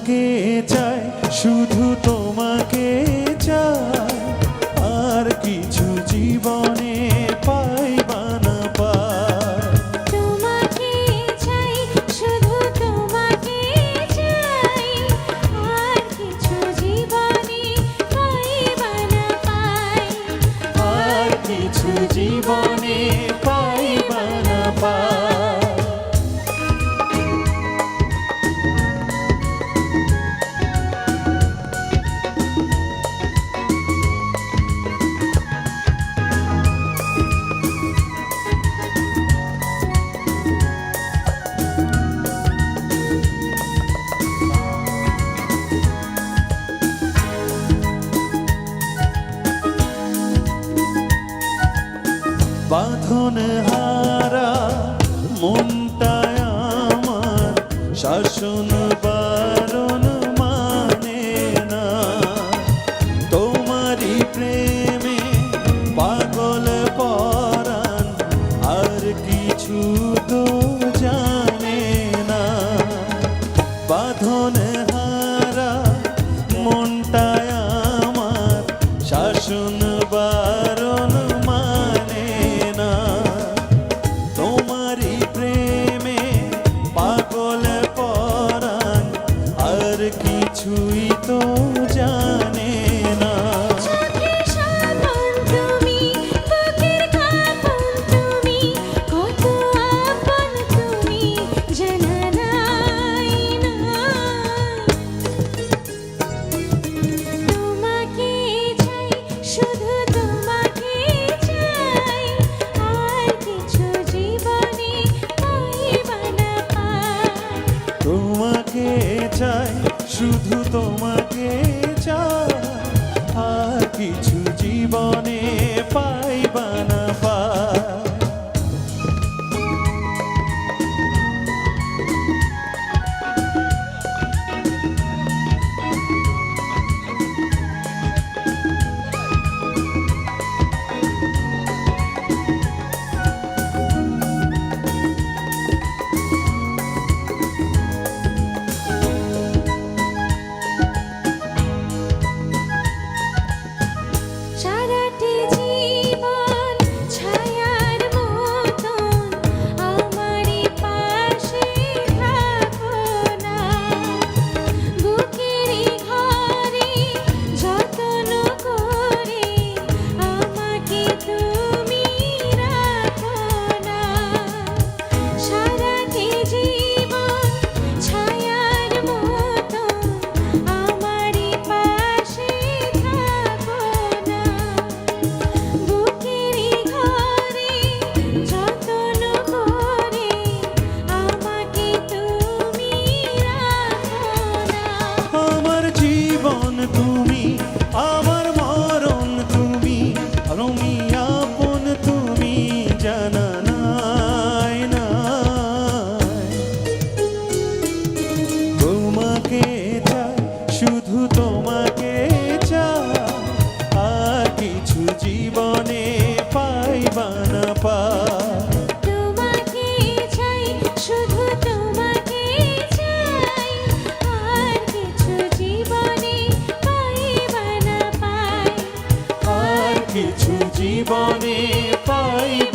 তোমাকে চাই, শুধু তোমাকে চাই, আর কিছু জীবনে পাইবা না পাই। তোমাকে চাই, শুধু তোমাকে চাই, আর কিছু জীবনে পাইবা না পাই। আর কিছু জীবনে পাইবা না পাই। বাঁধন হারা মনটায় আমার শাসন বারণ মানে না। তোমারই প্রেমে পাগল পরাণ, আর কিছু তো জানে না। বাঁধন হারা মনটায় আমার শাসন বারণ মানে না। তোমারই প্রেমে পাগল পরাণ, আর কিছুই তো জানে না। চোখের সাধন তুমি, বুকের কাঁপন তুমি, কত আপন তুমি জানা নাই না। তোমাকে চাই, শুধু তোমাকে চাই, আর কিছু জীবনে পাইবা না পাই। তোমাকে চাই, শুধু তোমাকে চাই, আর কিছু জীবনে পাইবা না পাই। সারাটি জীবন ছায়ার মতন আমারই পাশে থাকো না। বুকেরই ঘরে যত্ন করে আমাকে তুমি রাখো না। সারাটি জীবন ছায়ার মতন আমারই পাশে থাকো না। বুকেরই ঘরে যত্ন করে আমাকে তুমি রাখো না। আমার জীবন তুমি, আমার মরণ তুমি, আমি আপন তুমি জানা নাই নাই। তোমাকে চাই, শুধু তোমাকে চাই, আর কিছু জীবনে পাইবা না পাই। তোমাকে চাই, শুধু তোমাকে চাই, আর কিছু জীবনে পাইবা না পাই। আর কিছু জীবনে পাইবা